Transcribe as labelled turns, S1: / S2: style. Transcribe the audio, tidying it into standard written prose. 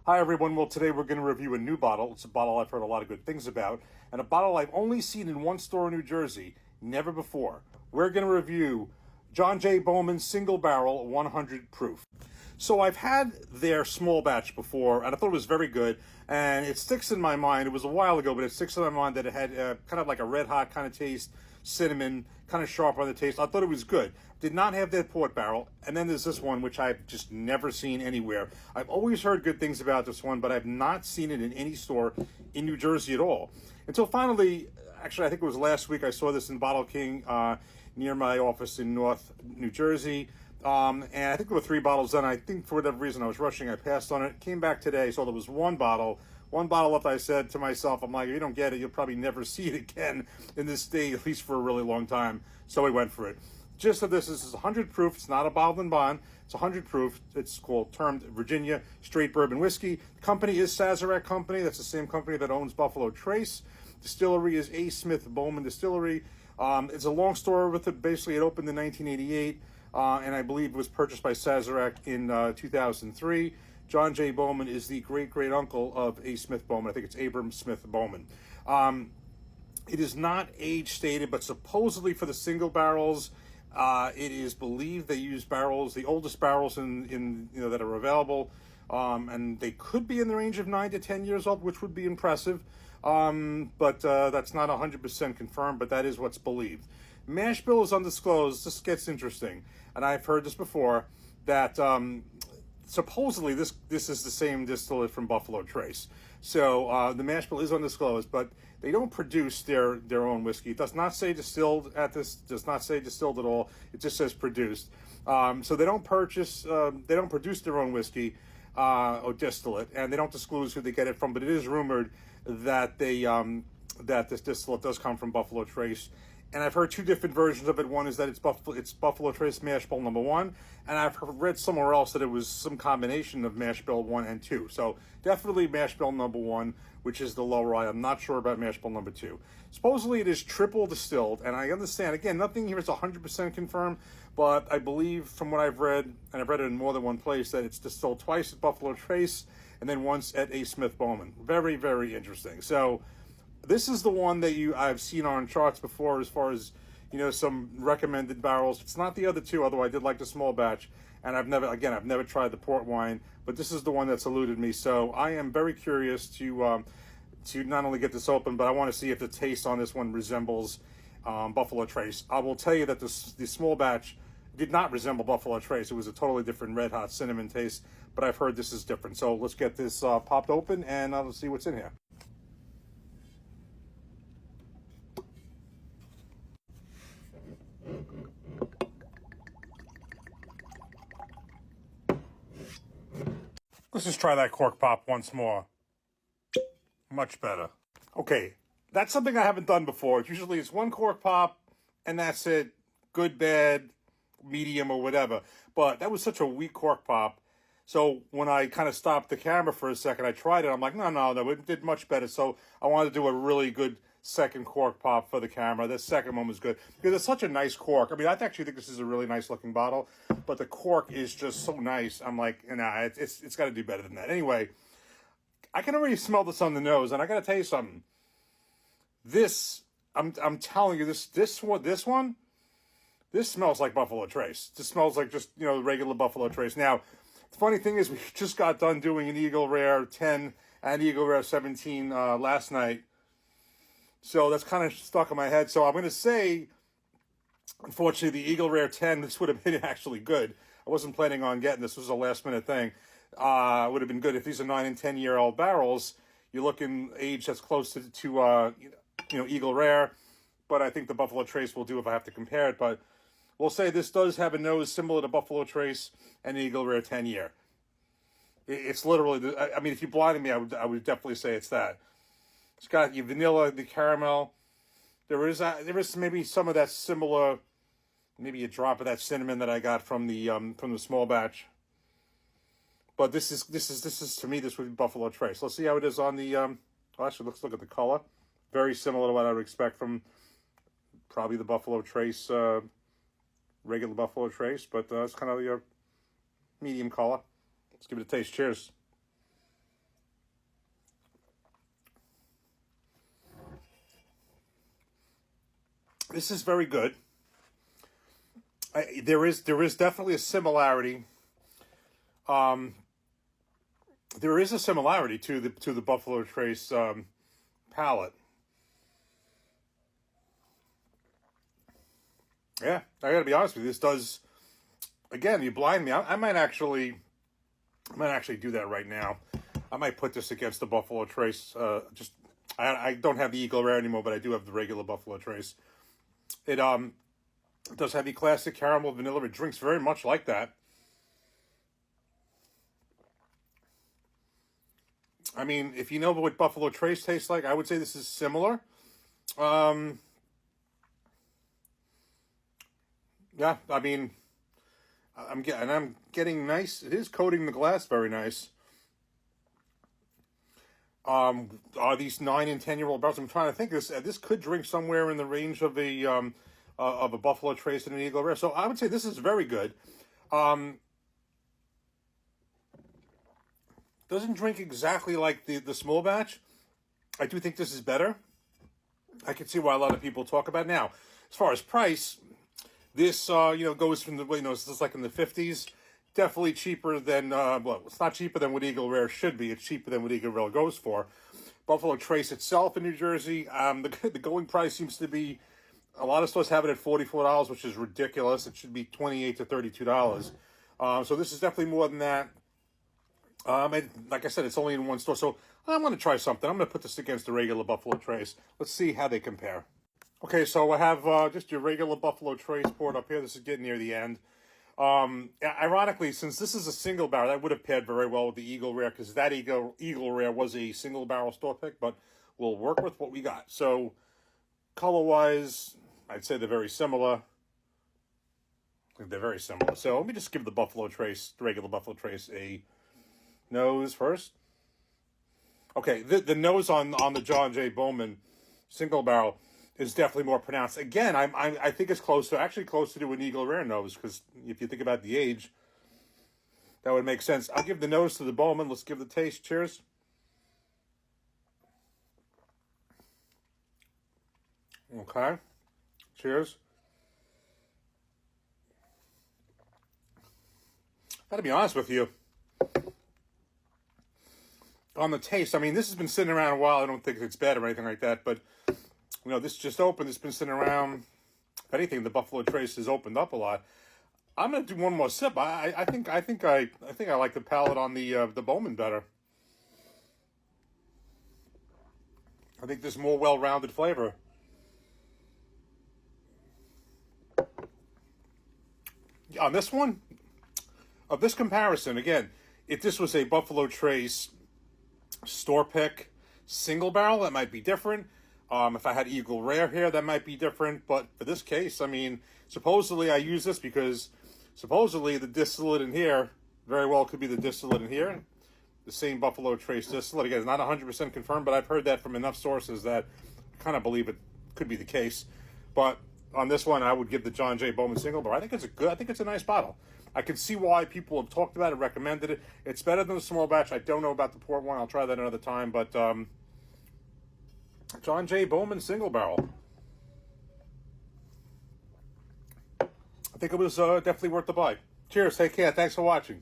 S1: Hi everyone, well today we're going to review a new bottle. It's a bottle I've heard a lot of good things about, and a bottle I've only seen in one store in New Jersey, never before. We're going to review John J. Bowman Single Barrel 100 Proof. So I've had their small batch before, and I thought it was very good, and it sticks in my mind. It was a while ago, but it sticks in my mind that it had kind of like a red hot kind of taste, cinnamon, kind of sharp on the taste. I thought it was good. Did not have that port barrel. And then there's this one, which I've just never seen anywhere. I've always heard good things about this one, but I've not seen it in any store in New Jersey at all. Until finally, actually, I think it was last week, I saw this in Bottle King near my office in North New Jersey. And I think there were 3 bottles then. I think for whatever reason I was rushing. I passed on it. Came back today, so there was one bottle. One bottle left. I said to myself, I'm like, if you don't get it, you'll probably never see it again in this state, at least for a really long time. So we went for it. Gist of this is 100 proof. It's not a bottled and bond. It's 100 proof. It's termed Virginia Straight Bourbon Whiskey. The company is Sazerac Company. That's the same company that owns Buffalo Trace. Distillery is A. Smith Bowman Distillery. It's a long story with it. Basically, it opened in 1988. And I believe it was purchased by Sazerac in 2003. John J. Bowman is the great-great-uncle of A. Smith Bowman. I think it's Abram Smith Bowman. It is not age stated, but supposedly for the single barrels, it is believed they use barrels, the oldest barrels in that are available, and they could be in the range of 9 to 10 years old, which would be impressive. But that's not 100% confirmed, but that is what's believed. Mash bill is undisclosed. This gets interesting, and I've heard this before, that supposedly this is the same distillate from Buffalo Trace. So the mash bill is undisclosed, but they don't produce their own whiskey. It does not say distilled at this. Does not say distilled at all. It just says produced. So they don't produce their own whiskey or distillate, and they don't disclose who they get it from. But it is rumored that that this distillate does come from Buffalo Trace. And I've heard 2 different versions of it. One is that it's Buffalo Trace Mash Bill number 1, and I've read somewhere else that it was some combination of Mash Bill 1 and 2. So definitely Mash Bill number 1, which is the lower I. I'm not sure about Mash Bill number 2. Supposedly it is triple distilled, and I understand, again, nothing here is 100% confirmed, but I believe from what I've read, and I've read it in more than one place, that it's distilled twice at Buffalo Trace and then once at A. Smith Bowman. Very, very interesting. So this is the one that I've seen on charts before as far as, some recommended barrels. It's not the other 2, although I did like the small batch. And I've never tried the port wine, but this is the one that's eluded me. So I am very curious to not only get this open, but I want to see if the taste on this one resembles Buffalo Trace. I will tell you that the small batch did not resemble Buffalo Trace. It was a totally different red hot cinnamon taste, but I've heard this is different. So let's get this popped open and let's see what's in here. Let's just try that cork pop once more. Much better. Okay, that's something I haven't done before. It's one cork pop, and that's it. Good, bad, medium, or whatever. But that was such a weak cork pop. So when I kind of stopped the camera for a second, I tried it. I'm like, no, it did much better. So I wanted to do a really good second cork pop for the camera. The second one was good because it's such a nice cork. I mean, I actually think this is a really nice looking bottle, but the cork is just so nice. I'm like, nah, it's got to do better than that. Anyway, I can already smell this on the nose, and I got to tell you something. This, I'm telling you, this one, this smells like Buffalo Trace. This smells like just regular Buffalo Trace. Now, the funny thing is, we just got done doing an Eagle Rare 10 and Eagle Rare 17 last night. So that's kind of stuck in my head. So I'm going to say, unfortunately, the Eagle Rare 10, this would have been actually good. I wasn't planning on getting this. This was a last-minute thing. Would have been good. If these are 9 and 10-year-old barrels, you're looking age that's close to Eagle Rare. But I think the Buffalo Trace will do if I have to compare it. But we'll say this does have a nose similar to Buffalo Trace and Eagle Rare 10-year. It's literally, I mean, if you blinded me, I would definitely say it's that. It's got your vanilla, the caramel. There is maybe some of that similar, maybe a drop of that cinnamon that I got from the small batch. But this is to me, this would be Buffalo Trace. Let's see how it is on the. Actually, let's look at the color. Very similar to what I would expect from probably the Buffalo Trace, regular Buffalo Trace, but it's kind of your medium color. Let's give it a taste. Cheers. This is very good. There is definitely a similarity. There is a similarity to the Buffalo Trace palate. Yeah, I got to be honest with you. This does. Again, you blind me. I might actually do that right now. I might put this against the Buffalo Trace. I don't have the Eagle Rare anymore, but I do have the regular Buffalo Trace. It does have the classic caramel vanilla. It drinks very much like that. I mean, if you know what Buffalo Trace tastes like, I would say this is similar. Yeah, I mean, I'm getting nice. It is coating the glass very nice. Are these 9 and 10-year-old barrels? I'm trying to think. This could drink somewhere in the range of a Buffalo Trace and an Eagle Rare. So I would say this is very good. Doesn't drink exactly like the small batch. I do think this is better. I can see why a lot of people talk about it. Now, as far as price, this goes from the it's just like in the 50s. Definitely cheaper than it's not cheaper than what Eagle Rare should be. It's cheaper than what Eagle Rare goes for. Buffalo Trace itself in New Jersey, the going price seems to be, a lot of stores have it at $44, which is ridiculous. It should be $28 to $32. So this is definitely more than that. Like I said, it's only in one store, so I'm going to try something. I'm going to put this against the regular Buffalo Trace. Let's see how they compare. Okay, so I have just your regular Buffalo Trace poured up here. This is getting near the end. Ironically, since this is a single barrel, that would have paired very well with the Eagle Rare, because that Eagle Rare was a single barrel store pick, but we'll work with what we got. So, color-wise, I'd say they're very similar. They're very similar. So let me just give the Buffalo Trace, the regular Buffalo Trace, a nose first. Okay, the nose on the John J. Bowman single barrel is definitely more pronounced. Again, I think it's closer to an Eagle Rare nose, because if you think about the age, that would make sense. I'll give the nose to the Bowman. Let's give the taste. Cheers. Okay. Cheers. Gotta be honest with you. On the taste, I mean, this has been sitting around a while. I don't think it's bad or anything like that, but this just opened. It's been sitting around. If anything, the Buffalo Trace has opened up a lot. I'm gonna do one more sip. I think I like the palate on the Bowman better. I think there's more well-rounded flavor. On this one, of this comparison, again, if this was a Buffalo Trace store pick single barrel, that might be different. If I had Eagle Rare here, that might be different. But for this case, I mean, supposedly I use this because supposedly the distillate in here very well could be the distillate in here. The same Buffalo Trace distillate. Again, it's not 100% confirmed, but I've heard that from enough sources that I kind of believe it could be the case. But on this one, I would give the John J. Bowman single barrel. I think it's a nice bottle. I can see why people have talked about it, recommended it. It's better than the small batch. I don't know about the port one. I'll try that another time. But John J. Bowman single barrel. I think it was definitely worth the buy. Cheers. Take care. Thanks for watching.